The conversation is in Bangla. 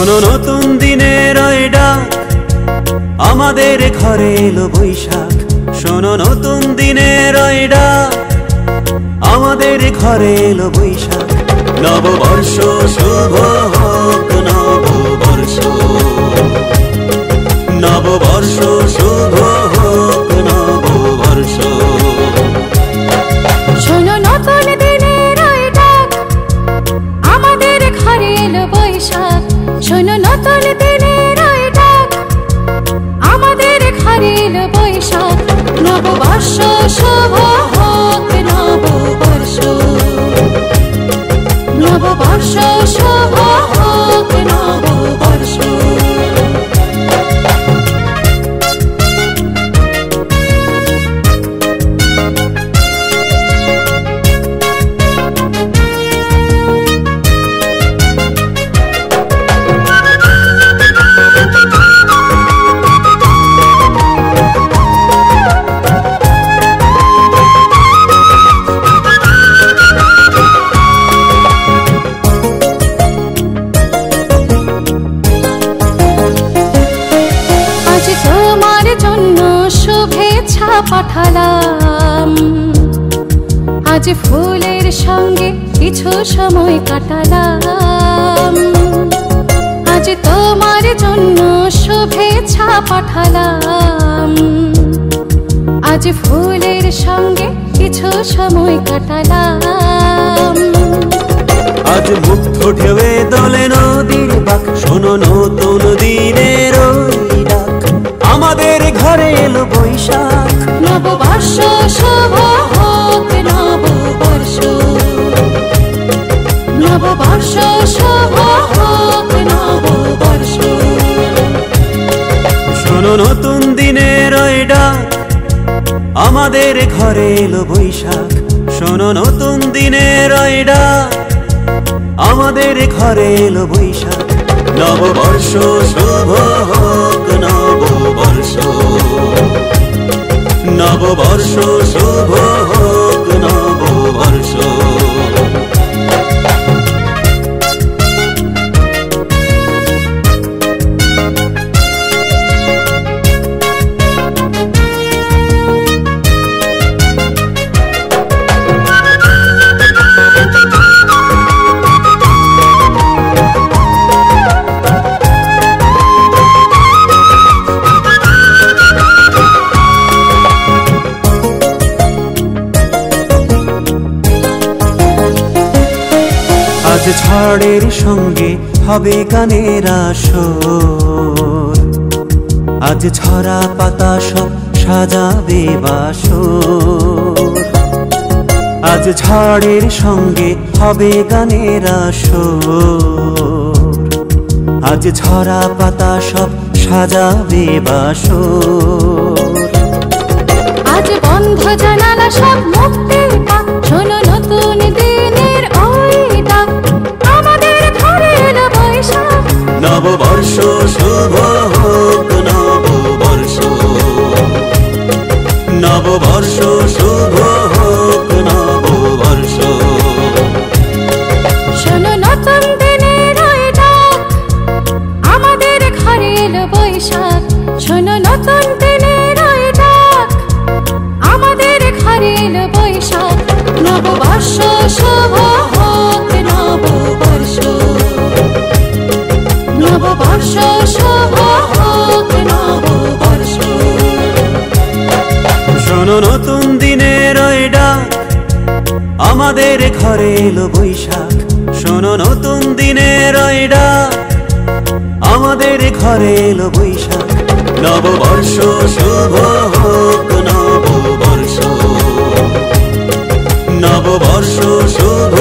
শোনো নতুন দিনের ডাক, আমাদের ঘরে এলো বৈশাখ। শোনো নতুন দিনের ডাক, আমাদের ঘরে এলো বৈশাখ। নববর্ষ শুভ হোক, নববর্ষ নববর্ষ শুভ হোক, নববর্ষ। শোনো নতুন দিনের ডাক, আমাদের ঘরে এলো বৈশাখ। শোনো নতুন দিনের ডাক, আমাদের ঘরে এলো বৈশাখ। নববর্ষ শুভ হোক, নববর্ষ নববর্ষ শুভ হোক, নববর্ষ। তোমার জন্য শুভেচ্ছা পাঠালাম, আজ ফুলের সঙ্গে কিছু সময় কাটালাম। আজ তোমার জন্য শুভেচ্ছা পাঠালাম, আজ ফুলের সঙ্গে কিছু সময় কাটালাম। আজ মুগ্ধ ঢেউয়ে দোলে নদীর বাঁক। শোনো নতুন দিনের ডাক, আমাদের ঘরে এলো বৈশাখ। নববর্ষ শুভ হোক, নববর্ষ নববর্ষ শুভ হোক, নববর্ষ। শোনো নতুন দিনের ডাক, আমাদের ঘরে এলো বৈশাখ। শোনো নতুন দিনের ডাক, আমাদের ঘরে এলো বৈশাখ। নববর্ষ শুভ হোক, নববর্ষ নববর্ষ শুভ হোক, নববর্ষ। আজ ঝড়ের সঙ্গে হবে গানের আসর, আজ ঝরা পাতা সব সাজাবে বাসর। আজ ঝড়ের সঙ্গে হবে গানের আসর, আজ ঝরা পাতা সব সাজাবে বাসর। আজ বন্ধ জানালা সব মুক্তি পাক। শোনো নতুন দিনের ডাক, আমাদের ঘরে এলো বৈশাখ। নববর্ষ শুভ হোক, নববর্ষ নববর্ষ শুভ হোক, নববর্ষ। শোনো নতুন দিনের ডাক, আমাদের ঘরে এলো বৈশাখ। শোনো নতুন দিনের ডাক, আমাদের ঘরে এলো বৈশাখ। নববর্ষ শুভ হোক, নববর্ষ নববর্ষ শুভ হোক, নববর্ষ। শোনো নতুন দিনের ডাক, আমাদের ঘরে এলো বৈশাখ। শোনো নতুন দিনের ডাক, আমাদের ঘরে এলো বৈশাখ। নববর্ষ শুভ হোক, নববর্ষ নববর্ষ শুভ